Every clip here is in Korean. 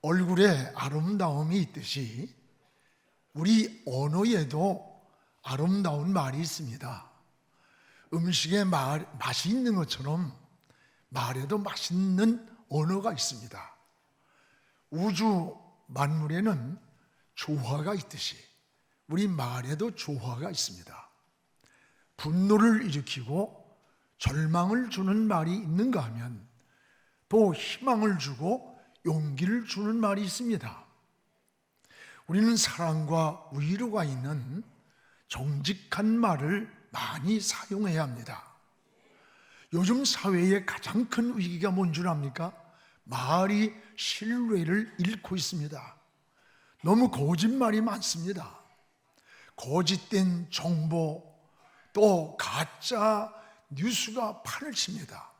얼굴에 아름다움이 있듯이 우리 언어에도 아름다운 말이 있습니다. 음식에 맛이 있는 것처럼 말에도 맛있는 언어가 있습니다. 우주 만물에는 조화가 있듯이 우리 말에도 조화가 있습니다. 분노를 일으키고 절망을 주는 말이 있는가 하면 또 희망을 주고 용기를 주는 말이 있습니다. 우리는 사랑과 위로가 있는 정직한 말을 많이 사용해야 합니다. 요즘 사회의 가장 큰 위기가 뭔 줄 압니까? 말이 신뢰를 잃고 있습니다. 너무 거짓말이 많습니다. 거짓된 정보 또 가짜 뉴스가 판을 칩니다.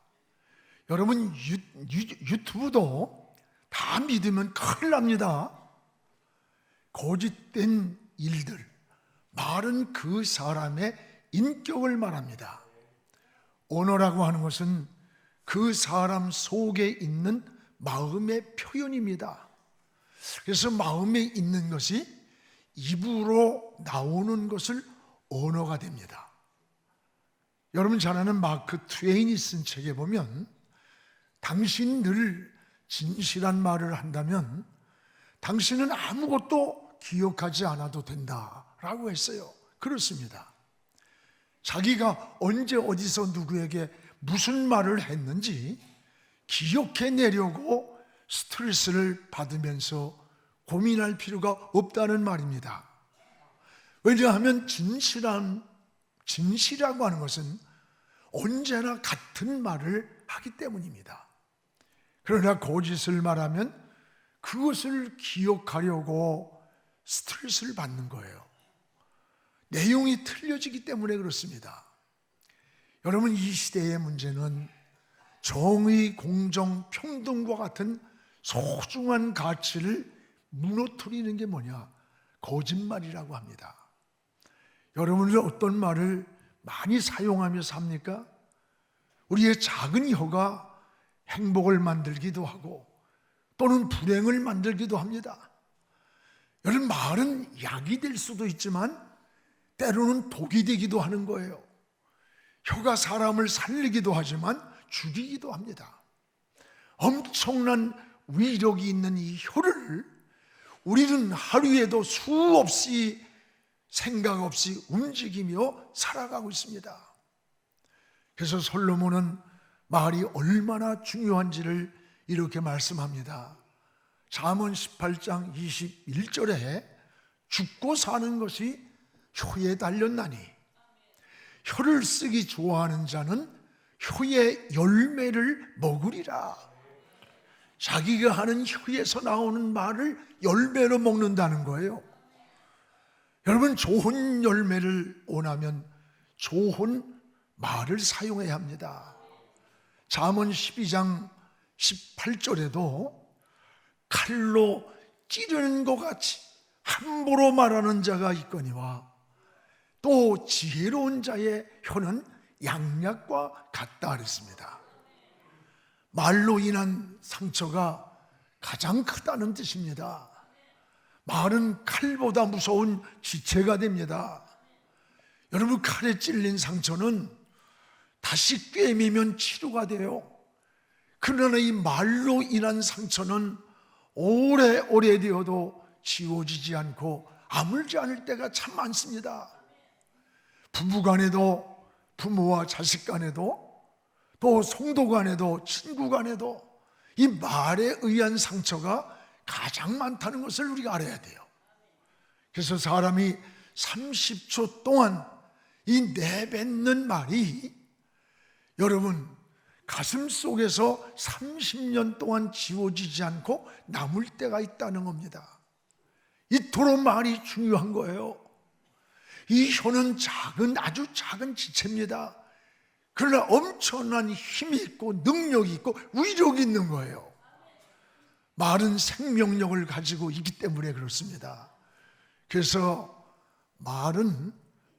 여러분 유튜브도 다 믿으면 큰일 납니다. 거짓된 일들, 말은 그 사람의 인격을 말합니다. 언어라고 하는 것은 그 사람 속에 있는 마음의 표현입니다. 그래서 마음에 있는 것이 입으로 나오는 것을 언어가 됩니다. 여러분 잘 아는 마크 트웨인이 쓴 책에 보면 당신 늘 진실한 말을 한다면 당신은 아무것도 기억하지 않아도 된다라고 했어요. 그렇습니다. 자기가 언제 어디서 누구에게 무슨 말을 했는지 기억해내려고 스트레스를 받으면서 고민할 필요가 없다는 말입니다. 왜냐하면 진실이라고 하는 것은 언제나 같은 말을 하기 때문입니다. 그러나 거짓을 말하면 그것을 기억하려고 스트레스를 받는 거예요. 내용이 틀려지기 때문에 그렇습니다. 여러분, 이 시대의 문제는 정의, 공정, 평등과 같은 소중한 가치를 무너뜨리는 게 뭐냐? 거짓말이라고 합니다. 여러분은 어떤 말을 많이 사용하며 삽니까? 우리의 작은 혀가 행복을 만들기도 하고 또는 불행을 만들기도 합니다. 여러분, 말은 약이 될 수도 있지만 때로는 독이 되기도 하는 거예요. 혀가 사람을 살리기도 하지만 죽이기도 합니다. 엄청난 위력이 있는 이 혀를 우리는 하루에도 수없이 생각 없이 움직이며 살아가고 있습니다. 그래서 솔로몬은 말이 얼마나 중요한지를 이렇게 말씀합니다. 잠언 18장 21절에 죽고 사는 것이 혀에 달렸나니 혀를 쓰기 좋아하는 자는 혀의 열매를 먹으리라. 자기가 하는 혀에서 나오는 말을 열매로 먹는다는 거예요. 여러분, 좋은 열매를 원하면 좋은 말을 사용해야 합니다. 잠언 12장 18절에도 칼로 찌르는 것 같이 함부로 말하는 자가 있거니와 또 지혜로운 자의 혀는 양약과 같다 그랬습니다. 말로 인한 상처가 가장 크다는 뜻입니다. 말은 칼보다 무서운 지체가 됩니다. 여러분, 칼에 찔린 상처는 다시 꿰매면 치료가 돼요. 그러나 이 말로 인한 상처는 오래오래 되어도 지워지지 않고 아물지 않을 때가 참 많습니다. 부부간에도, 부모와 자식 간에도, 또 성도 간에도, 친구 간에도 이 말에 의한 상처가 가장 많다는 것을 우리가 알아야 돼요. 그래서 사람이 30초 동안 이 내뱉는 말이 여러분 가슴 속에서 30년 동안 지워지지 않고 남을 때가 있다는 겁니다. 이토록 말이 중요한 거예요. 이 혀는 아주 작은 지체입니다. 그러나 엄청난 힘이 있고 능력이 있고 위력이 있는 거예요. 말은 생명력을 가지고 있기 때문에 그렇습니다. 그래서 말은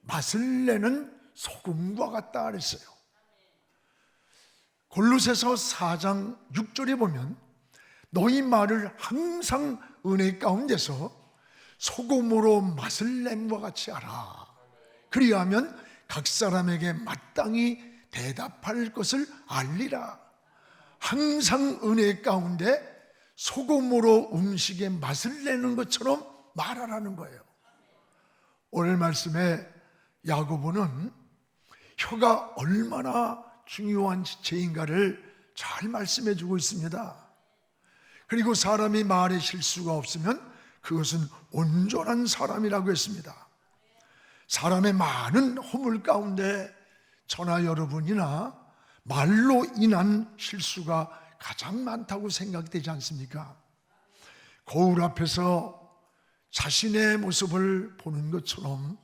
맛을 내는 소금과 같다 그랬어요. 골로새서 4장 6절에 보면 너희 말을 항상 은혜 가운데서 소금으로 맛을 냄과 같이 하라. 그리하면 각 사람에게 마땅히 대답할 것을 알리라. 항상 은혜 가운데 소금으로 음식에 맛을 내는 것처럼 말하라는 거예요. 오늘 말씀에 야고보는 혀가 얼마나 중요한 지체인가를 잘 말씀해 주고 있습니다. 그리고 사람이 말에 실수가 없으면 그것은 온전한 사람이라고 했습니다. 사람의 많은 허물 가운데 저나 여러분이나 말로 인한 실수가 가장 많다고 생각되지 않습니까? 거울 앞에서 자신의 모습을 보는 것처럼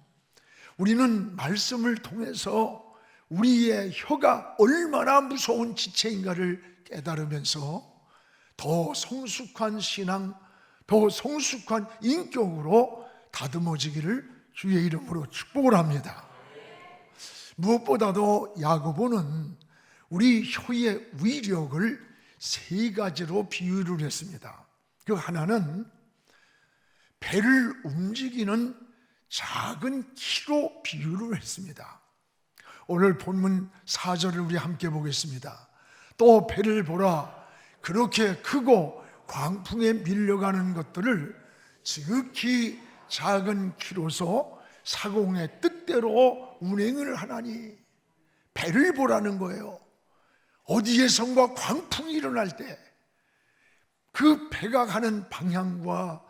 우리는 말씀을 통해서 우리의 혀가 얼마나 무서운 지체인가를 깨달으면서 더 성숙한 신앙, 더 성숙한 인격으로 다듬어지기를 주의 이름으로 축복을 합니다. 무엇보다도 야고보는 우리 혀의 위력을 세 가지로 비유를 했습니다. 그 하나는 배를 움직이는 작은 키로 비유를 했습니다. 오늘 본문 4절을 우리 함께 보겠습니다. 또 배를 보라, 그렇게 크고 광풍에 밀려가는 것들을 지극히 작은 키로서 사공의 뜻대로 운행을 하나니. 배를 보라는 거예요. 어디에선가 광풍이 일어날 때 그 배가 가는 방향과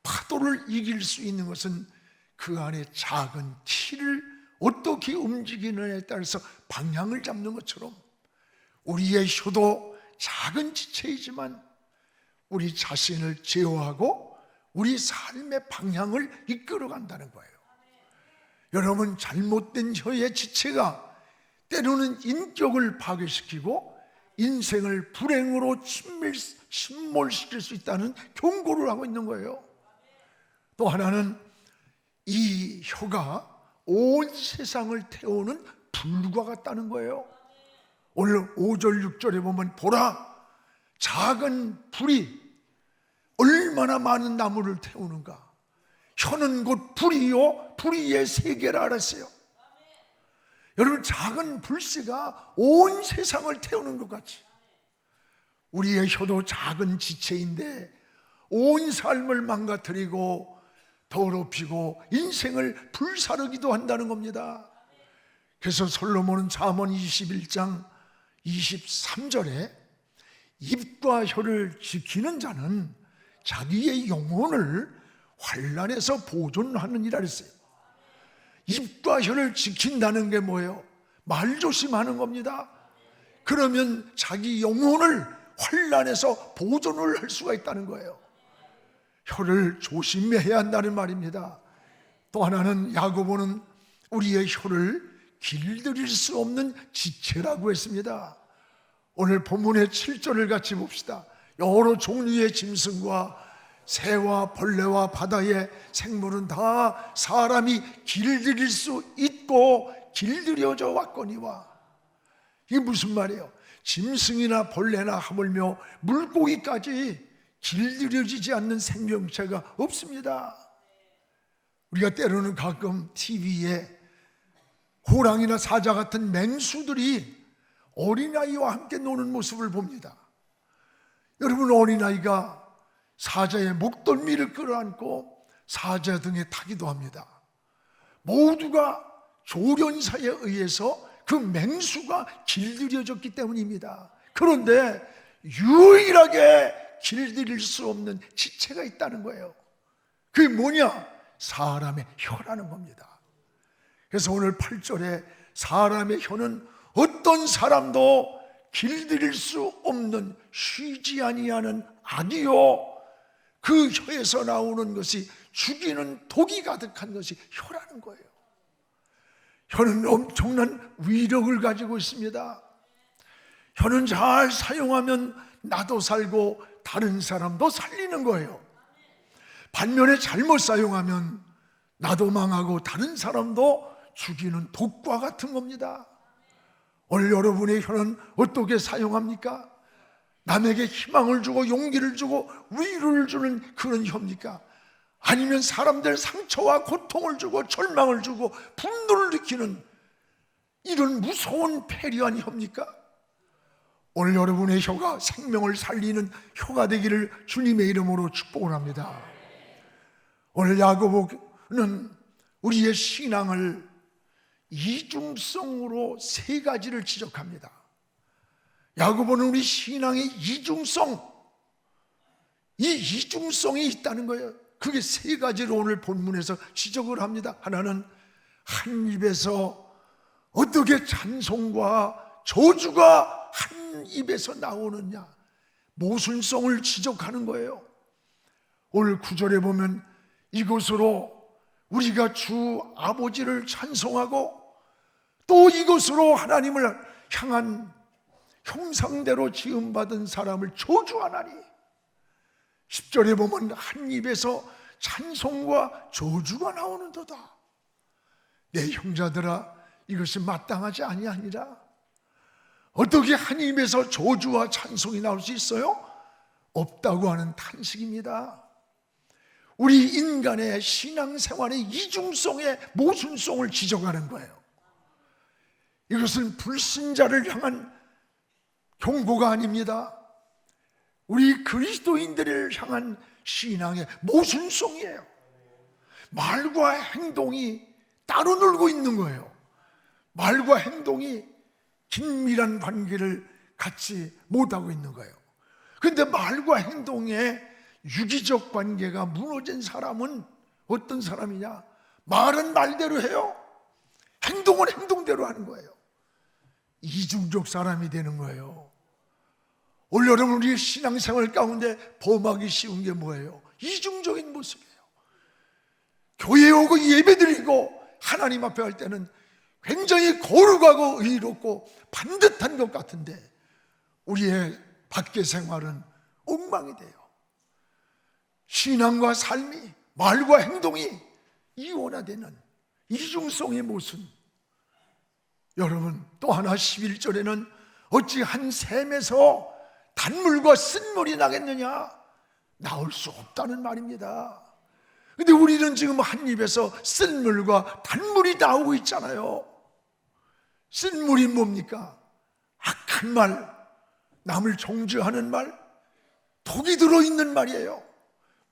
파도를 이길 수 있는 것은 그 안에 작은 키를 어떻게 움직이느냐에 따라서 방향을 잡는 것처럼 우리의 혀도 작은 지체이지만 우리 자신을 제어하고 우리 삶의 방향을 이끌어 간다는 거예요. 여러분, 잘못된 혀의 지체가 때로는 인격을 파괴시키고 인생을 불행으로 침몰시킬 수 있다는 경고를 하고 있는 거예요. 또 하나는 이 혀가 온 세상을 태우는 불과 같다는 거예요. 오늘 5절 6절에 보면 보라, 작은 불이 얼마나 많은 나무를 태우는가. 혀는 곧 불이요 불이의 세계라 알았어요. 여러분, 작은 불씨가 온 세상을 태우는 것 같이 우리의 혀도 작은 지체인데 온 삶을 망가뜨리고 더럽히고 인생을 불사르기도 한다는 겁니다. 그래서 솔로몬은 잠언 21장 23절에 입과 혀를 지키는 자는 자기의 영혼을 환난에서 보존하느니라 했어요. 입과 혀를 지킨다는 게 뭐예요? 말 조심하는 겁니다. 그러면 자기 영혼을 환난에서 보존을 할 수가 있다는 거예요. 혀를 조심해야 한다는 말입니다. 또 하나는 야고보는 우리의 혀를 길들일 수 없는 지체라고 했습니다. 오늘 본문의 7절을 같이 봅시다. 여러 종류의 짐승과 새와 벌레와 바다의 생물은 다 사람이 길들일 수 있고 길들여져 왔거니와. 이게 무슨 말이에요? 짐승이나 벌레나 하물며 물고기까지 길들여지지 않는 생명체가 없습니다. 우리가 때로는 가끔 TV에 호랑이나 사자 같은 맹수들이 어린아이와 함께 노는 모습을 봅니다. 여러분, 어린아이가 사자의 목덜미를 끌어안고 사자 등에 타기도 합니다. 모두가 조련사에 의해서 그 맹수가 길들여졌기 때문입니다. 그런데 유일하게 길들일 수 없는 지체가 있다는 거예요. 그게 뭐냐? 사람의 혀라는 겁니다. 그래서 오늘 8절에 사람의 혀는 어떤 사람도 길들일 수 없는 쉬지 아니하는 악이요, 그 혀에서 나오는 것이 죽이는 독이 가득한 것이 혀라는 거예요. 혀는 엄청난 위력을 가지고 있습니다. 혀는 잘 사용하면 나도 살고 다른 사람도 살리는 거예요. 반면에 잘못 사용하면 나도 망하고 다른 사람도 죽이는 독과 같은 겁니다. 오늘 여러분의 혀는 어떻게 사용합니까? 남에게 희망을 주고 용기를 주고 위로를 주는 그런 혀입니까? 아니면 사람들 상처와 고통을 주고 절망을 주고 분노를 느끼는 이런 무서운 패리한 혀입니까? 오늘 여러분의 혀가 생명을 살리는 혀가 되기를 주님의 이름으로 축복을 합니다. 오늘 야고보는 우리의 신앙을 이중성으로 세 가지를 지적합니다. 야고보는 우리 신앙의 이중성, 이 이중성이 있다는 거예요. 그게 세 가지로 오늘 본문에서 지적을 합니다. 하나는 한 입에서 어떻게 찬송과 저주가 한 입에서 나오느냐, 모순성을 지적하는 거예요. 오늘 9절에 보면 이것으로 우리가 주 아버지를 찬송하고 또 이것으로 하나님을 향한 형상대로 지음받은 사람을 저주하나니, 10절에 보면 한 입에서 찬송과 저주가 나오는도다. 내 형제들아, 이것이 마땅하지 아니하니라. 어떻게 한 입에서 저주와 찬송이 나올 수 있어요? 없다고 하는 탄식입니다. 우리 인간의 신앙생활의 이중성의 모순성을 지적하는 거예요. 이것은 불신자를 향한 경고가 아닙니다. 우리 그리스도인들을 향한 신앙의 모순성이에요. 말과 행동이 따로 놀고 있는 거예요. 말과 행동이 긴밀한 관계를 갖지 못하고 있는 거예요. 그런데 말과 행동의 유기적 관계가 무너진 사람은 어떤 사람이냐? 말은 말대로 해요. 행동은 행동대로 하는 거예요. 이중적 사람이 되는 거예요. 오늘 여러분, 우리의 신앙생활 가운데 범하기 쉬운 게 뭐예요? 이중적인 모습이에요. 교회에 오고 예배드리고 하나님 앞에 할 때는 굉장히 거룩하고 의롭고 반듯한 것 같은데 우리의 밖의 생활은 엉망이 돼요. 신앙과 삶이, 말과 행동이 이원화되는 이중성의 모순. 여러분, 또 하나 11절에는 어찌 한 샘에서 단물과 쓴물이 나겠느냐? 나올 수 없다는 말입니다. 근데 우리는 지금 한 입에서 쓴물과 단물이 나오고 있잖아요. 쓴물이 뭡니까? 악한 말, 남을 정죄하는 말, 독이 들어있는 말이에요.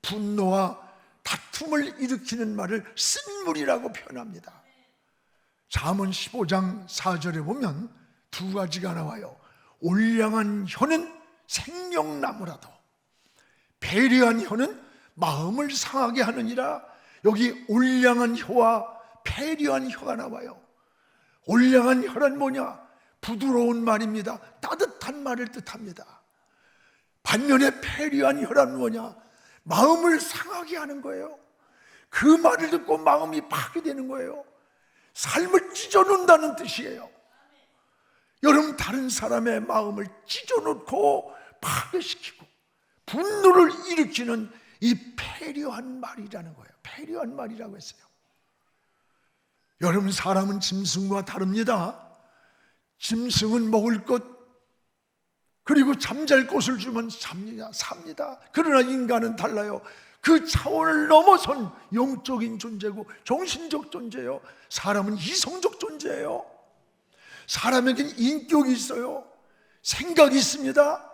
분노와 다툼을 일으키는 말을 쓴물이라고 표현합니다. 잠언 15장 4절에 보면 두 가지가 나와요. 올량한 혀는 생명나무라도 배려한 혀는 마음을 상하게 하느니라. 여기 올량한 혀와 배려한 혀가 나와요. 올량한 혀란 뭐냐? 부드러운 말입니다. 따뜻한 말을 뜻합니다. 반면에 배려한 혀란 뭐냐? 마음을 상하게 하는 거예요. 그 말을 듣고 마음이 파괴되는 거예요. 삶을 찢어놓는다는 뜻이에요. 여러분, 다른 사람의 마음을 찢어놓고 파괴시키고 분노를 일으키는 이 패려한 말이라는 거예요. 패려한 말이라고 했어요. 여러분, 사람은 짐승과 다릅니다. 짐승은 먹을 것 그리고 잠잘 곳을 주면 삽니다. 그러나 인간은 달라요. 그 차원을 넘어선 영적인 존재고 정신적 존재예요. 사람은 이성적 존재예요. 사람에게는 인격이 있어요. 생각이 있습니다.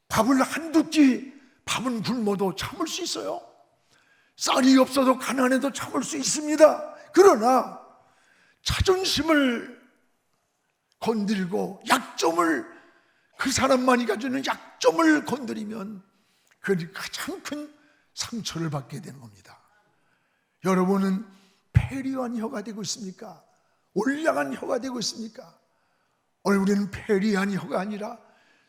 밥을 한두 끼, 밥은 굶어도 참을 수 있어요. 쌀이 없어도 가난해도 참을 수 있습니다. 그러나 자존심을 건드리고 약점을, 그 사람만이 가지고 있는 약점을 건드리면 그 가장 큰 상처를 받게 되는 겁니다. 여러분은 패리한 혀가 되고 있습니까? 올량한 혀가 되고 있습니까? 오늘 우리는 패리한 혀가 아니라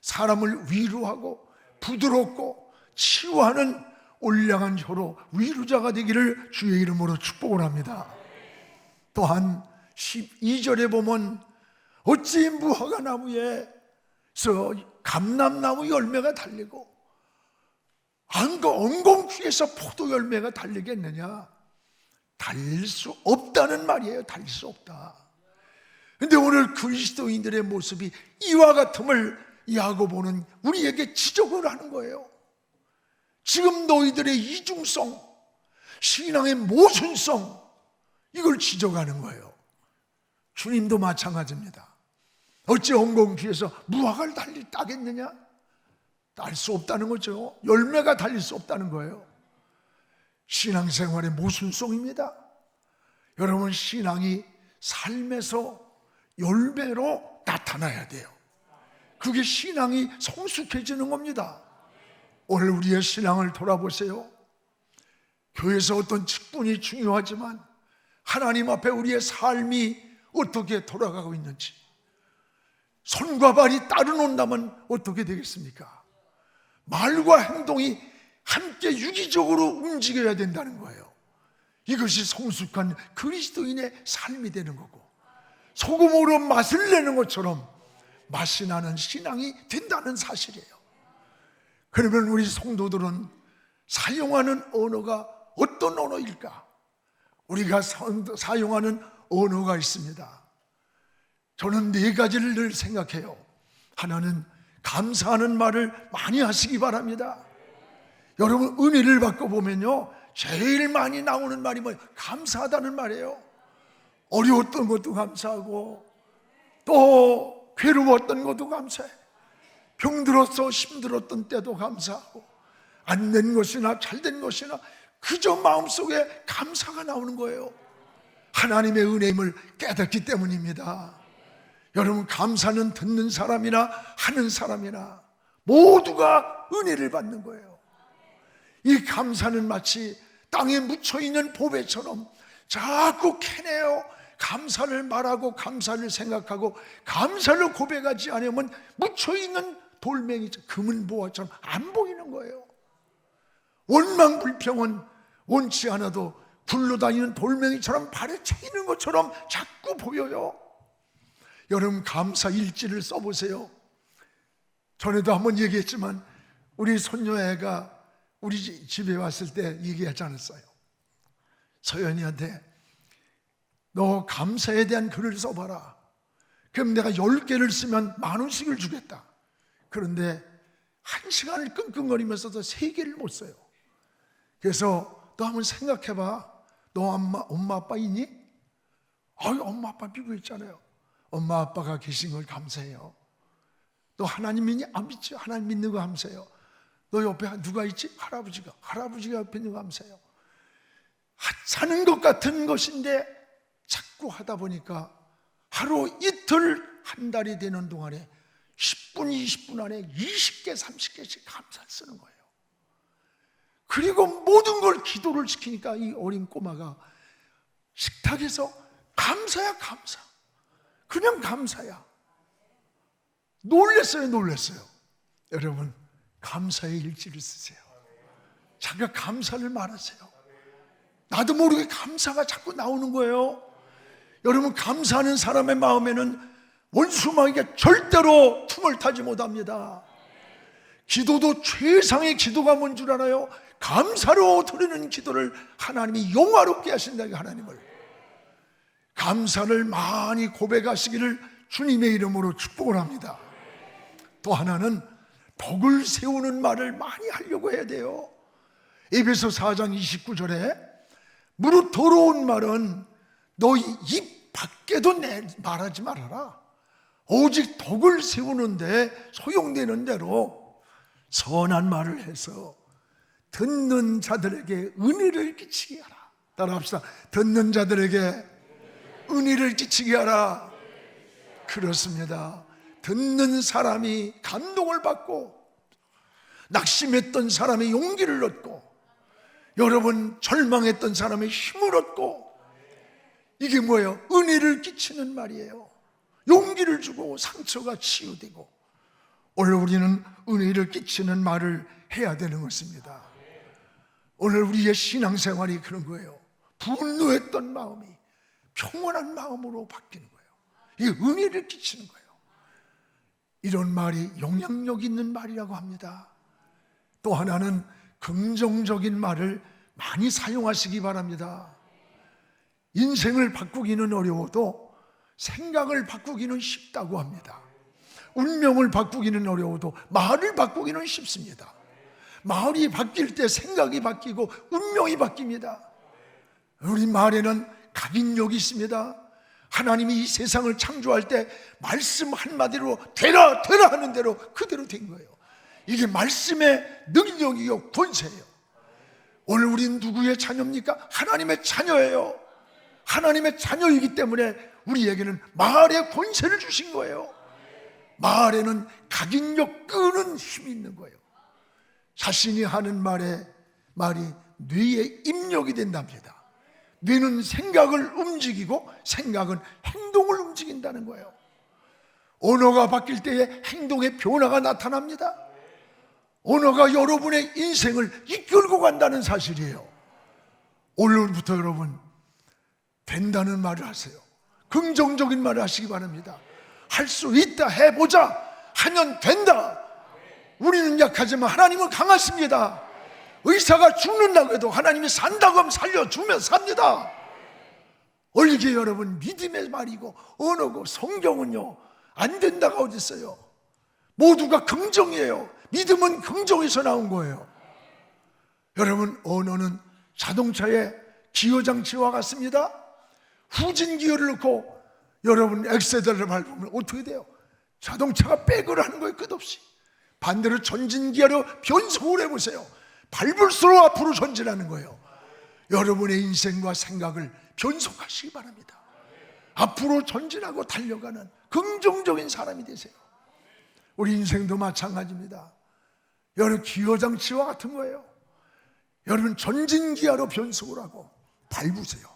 사람을 위로하고 부드럽고 치유하는 올량한 혀로 위로자가 되기를 주의 이름으로 축복을 합니다. 또한 12절에 보면 어찌 무화과 나무에서 감람나무 열매가 달리고 엉겅퀴에서 포도 열매가 달리겠느냐? 달릴 수 없다는 말이에요. 달릴 수 없다. 근데 오늘 그리스도인들의 모습이 이와 같음을 야고보는 우리에게 지적을 하는 거예요. 지금 너희들의 이중성, 신앙의 모순성, 이걸 지적하는 거예요. 주님도 마찬가지입니다. 어찌 엉겅퀴에서 무화과를 따겠느냐? 딸 수 없다는 거죠. 열매가 달릴 수 없다는 거예요. 신앙생활의 모순성입니다. 여러분, 신앙이 삶에서 열매로 나타나야 돼요. 그게 신앙이 성숙해지는 겁니다. 오늘 우리의 신앙을 돌아보세요. 교회에서 어떤 직분이 중요하지만 하나님 앞에 우리의 삶이 어떻게 돌아가고 있는지, 손과 발이 따르논다면 어떻게 되겠습니까? 말과 행동이 함께 유기적으로 움직여야 된다는 거예요. 이것이 성숙한 그리스도인의 삶이 되는 거고, 소금으로 맛을 내는 것처럼 맛이 나는 신앙이 된다는 사실이에요. 그러면 우리 성도들은 사용하는 언어가 어떤 언어일까? 우리가 사용하는 언어가 있습니다. 저는 4가지를 늘 생각해요. 하나는 감사하는 말을 많이 하시기 바랍니다. 여러분, 은혜를 받고 보면요, 제일 많이 나오는 말이 뭐예요? 감사하다는 말이에요. 어려웠던 것도 감사하고, 또 괴로웠던 것도 감사해. 병들어서 힘들었던 때도 감사하고, 안 된 것이나 잘 된 것이나 그저 마음속에 감사가 나오는 거예요. 하나님의 은혜임을 깨닫기 때문입니다. 여러분, 감사는 듣는 사람이나 하는 사람이나 모두가 은혜를 받는 거예요. 이 감사는 마치 땅에 묻혀있는 보배처럼 자꾸 캐내어 감사를 말하고 감사를 생각하고 감사를 고백하지 않으면 묻혀있는 돌멩이, 금은보화처럼 안 보이는 거예요. 원망불평은 원치 않아도 굴러다니는 돌멩이처럼 발에 차이는 것처럼 자꾸 보여요. 여러분, 감사 일지를 써보세요. 전에도 한번 얘기했지만 우리 손녀애가 우리 집에 왔을 때 얘기하지 않았어요? 서연이한테 너 감사에 대한 글을 써봐라. 그럼 내가 10개를 쓰면 10,000원씩을 주겠다. 그런데 1시간을 끙끙거리면서도 3개를 못 써요. 그래서 너 한번 생각해봐. 너 엄마 아빠 있니? 아유, 엄마 아빠 미국에 있잖아요. 엄마 아빠가 계신 걸 감사해요. 너 하나님 믿니? 안 믿지. 하나님 믿는 거 감사해요. 너 옆에 누가 있지? 할아버지가 옆에 있는 거 감사해요. 사는 것 같은 것인데 자꾸 하다 보니까 하루 이틀 한 달이 되는 동안에 10분 20분 안에 20개 30개씩 감사를 쓰는 거예요. 그리고 모든 걸 기도를 시키니까 이 어린 꼬마가 식탁에서 감사야 감사, 그냥 감사야. 놀랬어요. 여러분, 감사의 일지를 쓰세요. 자기가 감사를 말하세요. 나도 모르게 감사가 자꾸 나오는 거예요. 여러분, 감사하는 사람의 마음에는 원수마귀가 절대로 틈을 타지 못합니다. 기도도 최상의 기도가 뭔 줄 알아요? 감사로 드리는 기도를 하나님이 영화롭게 하신다. 하나님을 감사를 많이 고백하시기를 주님의 이름으로 축복을 합니다. 또 하나는 덕을 세우는 말을 많이 하려고 해야 돼요. 에베소 4장 29절에 무릇 더러운 말은 너희 입 밖에도 말하지 말아라. 오직 덕을 세우는데 소용되는 대로 선한 말을 해서 듣는 자들에게 은혜를 끼치게 하라. 따라합시다. 듣는 자들에게 은혜를 끼치게 하라. 그렇습니다. 듣는 사람이 감동을 받고 낙심했던 사람이 용기를 얻고 여러분 절망했던 사람이 힘을 얻고 이게 뭐예요? 은혜를 끼치는 말이에요. 용기를 주고 상처가 치유되고 오늘 우리는 은혜를 끼치는 말을 해야 되는 것입니다. 오늘 우리의 신앙생활이 그런 거예요. 분노했던 마음이 평온한 마음으로 바뀌는 거예요. 이게 은혜를 끼치는 거예요. 이런 말이 영향력 있는 말이라고 합니다. 또 하나는 긍정적인 말을 많이 사용하시기 바랍니다. 인생을 바꾸기는 어려워도 생각을 바꾸기는 쉽다고 합니다. 운명을 바꾸기는 어려워도 마을을 바꾸기는 쉽습니다. 마을이 바뀔 때 생각이 바뀌고 운명이 바뀝니다. 우리 마을에는 각인력이 있습니다. 하나님이 이 세상을 창조할 때 말씀 한마디로 되라 되라 하는 대로 그대로 된 거예요. 이게 말씀의 능력이요 권세예요. 오늘 우리는 누구의 자녀입니까? 하나님의 자녀예요. 하나님의 자녀이기 때문에 우리에게는 마을의 권세를 주신 거예요. 마을에는 각인력 끄는 힘이 있는 거예요. 자신이 하는 말이 뇌의 입력이 된답니다. 뇌는 생각을 움직이고 생각은 행동을 움직인다는 거예요. 언어가 바뀔 때에 행동의 변화가 나타납니다. 언어가 여러분의 인생을 이끌고 간다는 사실이에요. 오늘부터 여러분 된다는 말을 하세요. 긍정적인 말을 하시기 바랍니다. 할 수 있다, 해보자, 하면 된다. 우리는 약하지만 하나님은 강하십니다. 의사가 죽는다고 해도 하나님이 산다고 하면 살려주면 삽니다. 이게 여러분 믿음의 말이고 언어고 성경은요 안 된다가 어디 있어요. 모두가 긍정이에요. 믿음은 긍정에서 나온 거예요. 여러분 언어는 자동차의 기어장치와 같습니다. 후진 기어를 넣고 여러분 엑셀러를 밟으면 어떻게 돼요? 자동차가 백을 하는 거예요. 끝없이. 반대로 전진 기어로 변속을 해보세요. 밟을수록 앞으로 전진하는 거예요. 여러분의 인생과 생각을 변속하시기 바랍니다. 앞으로 전진하고 달려가는 긍정적인 사람이 되세요. 우리 인생도 마찬가지입니다. 여러분 기어장치와 같은 거예요. 여러분 전진기어로 변속을 하고 밟으세요.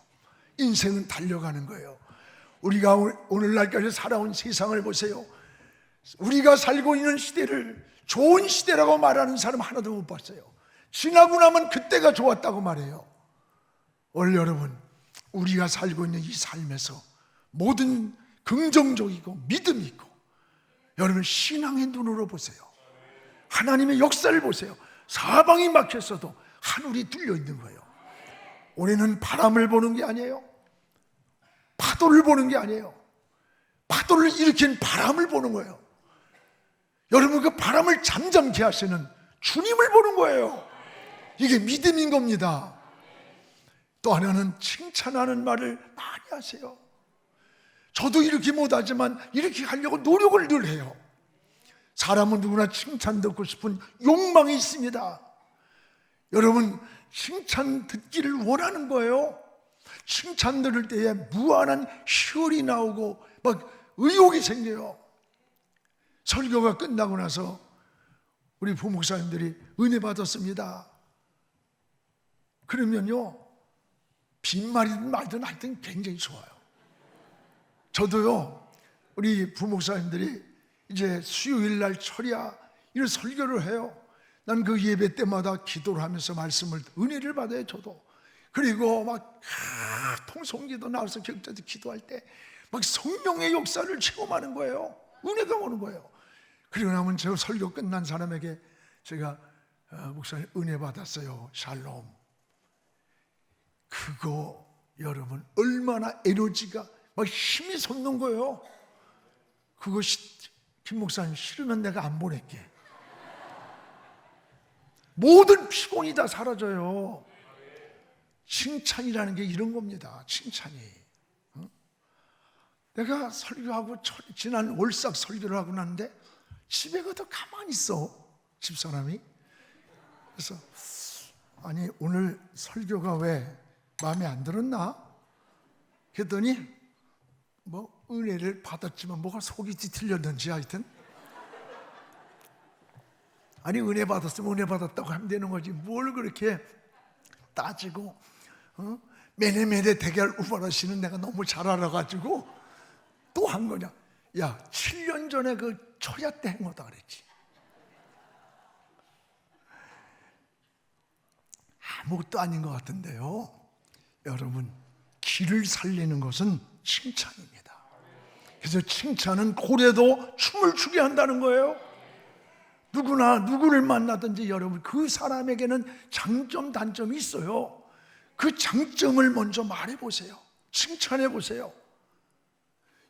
인생은 달려가는 거예요. 우리가 오늘날까지 살아온 세상을 보세요. 우리가 살고 있는 시대를 좋은 시대라고 말하는 사람 하나도 못 봤어요. 지나고 나면 그때가 좋았다고 말해요. 오늘 여러분 우리가 살고 있는 이 삶에서 모든 긍정적이고 믿음이 있고 여러분 신앙의 눈으로 보세요. 하나님의 역사를 보세요. 사방이 막혔어도 하늘이 뚫려 있는 거예요. 우리는 바람을 보는 게 아니에요. 파도를 보는 게 아니에요. 파도를 일으킨 바람을 보는 거예요. 여러분 그 바람을 잠잠케 하시는 주님을 보는 거예요. 이게 믿음인 겁니다. 또 하나는 칭찬하는 말을 많이 하세요. 저도 이렇게 못하지만 이렇게 하려고 노력을 늘 해요. 사람은 누구나 칭찬 듣고 싶은 욕망이 있습니다. 여러분 칭찬 듣기를 원하는 거예요. 칭찬 들을 때에 무한한 희열이 나오고 막 의욕이 생겨요. 설교가 끝나고 나서 우리 부목사님들이 은혜 받았습니다. 그러면요 빈말이든 말든 하여튼 굉장히 좋아요. 저도요 우리 부목사님들이 이제 수요일날 철야 이런 설교를 해요. 난 그 예배 때마다 기도를 하면서 말씀을 은혜를 받아요. 저도. 그리고 막 통성기도 나와서 격자도 기도할 때 막 성령의 역사를 체험하는 거예요. 은혜가 오는 거예요. 그리고 나면 저 설교 끝난 사람에게 제가 목사님 은혜 받았어요. 샬롬. 그거 여러분 얼마나 에너지가 막 힘이 솟는 거예요. 그거 김 목사님 싫으면 내가 안 보낼게. 모든 피곤이 다 사라져요. 칭찬이라는 게 이런 겁니다. 칭찬이. 내가 설교하고 지난 월삭 설교를 하고 났는데 집에 가도 가만히 있어 집사람이. 그래서 아니 오늘 설교가 왜 마음에 안 들었나? 그랬더니 뭐 은혜를 받았지만 뭐가 속이 뒤틀렸는지 하여튼 아니 은혜 받았으면 은혜 받았다고 하면 되는 거지 뭘 그렇게 따지고 매네매네 대결 우발하시는 내가 너무 잘 알아가지고 또 한 거냐. 야 7년 전에 그 초야 때 한 거다 그랬지. 아무것도 아닌 것 같은데요. 여러분 길을 살리는 것은 칭찬입니다. 그래서 칭찬은 고래도 춤을 추게 한다는 거예요. 누구나 누구를 만나든지 여러분 그 사람에게는 장점 단점이 있어요. 그 장점을 먼저 말해보세요. 칭찬해보세요.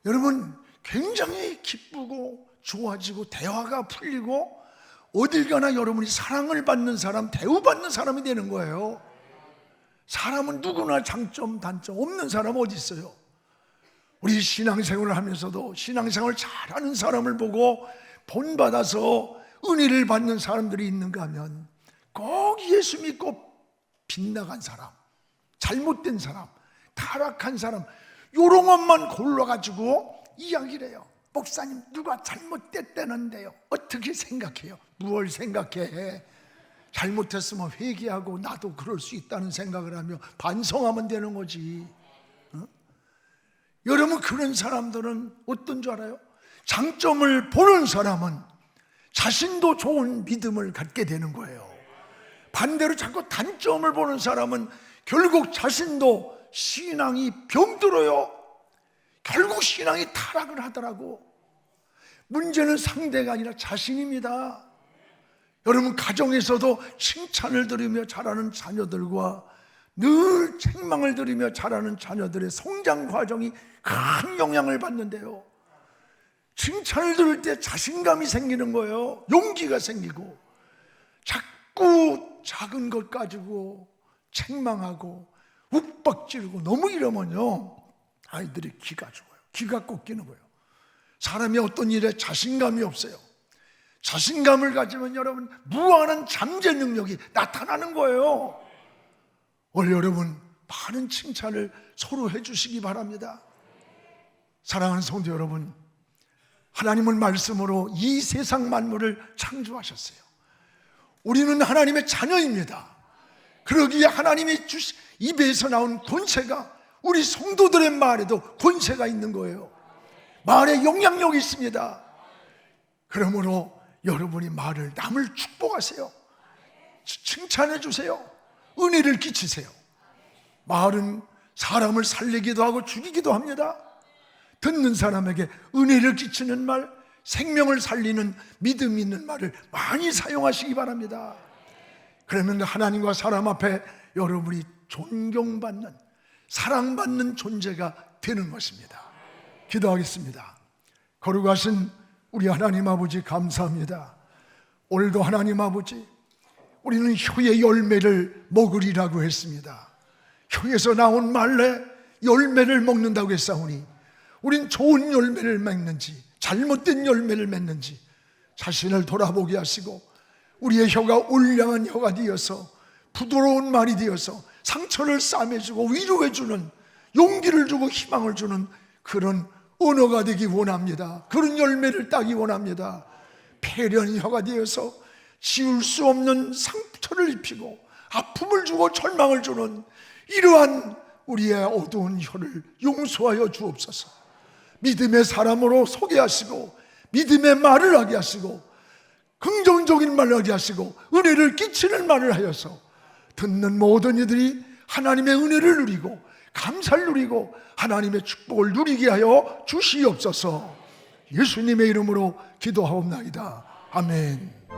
여러분 굉장히 기쁘고 좋아지고 대화가 풀리고 어딜 가나 여러분이 사랑을 받는 사람, 대우받는 사람이 되는 거예요. 사람은 누구나 장점, 단점 없는 사람 어디 있어요? 우리 신앙생활을 하면서도 신앙생활 잘하는 사람을 보고 본받아서 은혜를 받는 사람들이 있는가 하면 꼭 예수 믿고 빗나간 사람, 잘못된 사람, 타락한 사람 요런 것만 골라가지고 이야기를 해요. 목사님 누가 잘못됐다는데요, 어떻게 생각해요? 뭘 생각해? 잘못했으면 회개하고 나도 그럴 수 있다는 생각을 하며 반성하면 되는 거지. 여러분, 그런 사람들은 어떤 줄 알아요? 장점을 보는 사람은 자신도 좋은 믿음을 갖게 되는 거예요. 반대로 자꾸 단점을 보는 사람은 결국 자신도 신앙이 병들어요. 결국 신앙이 타락을 하더라고. 문제는 상대가 아니라 자신입니다. 여러분, 가정에서도 칭찬을 들으며 자라는 자녀들과 늘 책망을 들으며 자라는 자녀들의 성장 과정이 큰 영향을 받는데요, 칭찬을 들을 때 자신감이 생기는 거예요. 용기가 생기고. 자꾸 작은 것 가지고 책망하고 욱박지르고 너무 이러면요, 아이들이 기가 죽어요. 기가 꺾이는 거예요. 사람이 어떤 일에 자신감이 없어요. 자신감을 가지면 여러분 무한한 잠재 능력이 나타나는 거예요. 오늘 여러분 많은 칭찬을 서로 해주시기 바랍니다. 사랑하는 성도 여러분, 하나님은 말씀으로 이 세상 만물을 창조하셨어요. 우리는 하나님의 자녀입니다. 그러기에 하나님의 입에서 나온 권세가 우리 성도들의 말에도 권세가 있는 거예요. 말에 영향력이 있습니다. 그러므로 여러분이 말을, 남을 축복하세요. 칭찬해 주세요. 은혜를 끼치세요. 말은 사람을 살리기도 하고 죽이기도 합니다. 듣는 사람에게 은혜를 끼치는 말, 생명을 살리는 믿음 있는 말을 많이 사용하시기 바랍니다. 그러면 하나님과 사람 앞에 여러분이 존경받는, 사랑받는 존재가 되는 것입니다. 기도하겠습니다. 거룩하신 우리 하나님 아버지, 감사합니다. 오늘도 하나님 아버지, 우리는 혀의 열매를 먹으리라고 했습니다. 혀에서 나온 말에 열매를 먹는다고 했사오니 우린 좋은 열매를 맺는지 잘못된 열매를 맺는지 자신을 돌아보게 하시고 우리의 혀가 올량한 혀가 되어서 부드러운 말이 되어서 상처를 싸매주고 위로해주는, 용기를 주고 희망을 주는 그런 언어가 되기 원합니다. 그런 열매를 따기 원합니다. 패련 혀가 되어서 지울 수 없는 상처를 입히고 아픔을 주고 절망을 주는 이러한 우리의 어두운 혀를 용서하여 주옵소서. 믿음의 사람으로 소개하시고 믿음의 말을 하게 하시고 긍정적인 말을 하게 하시고 은혜를 끼치는 말을 하여서 듣는 모든 이들이 하나님의 은혜를 누리고 감사를 누리고 하나님의 축복을 누리게 하여 주시옵소서. 예수님의 이름으로 기도하옵나이다. 아멘.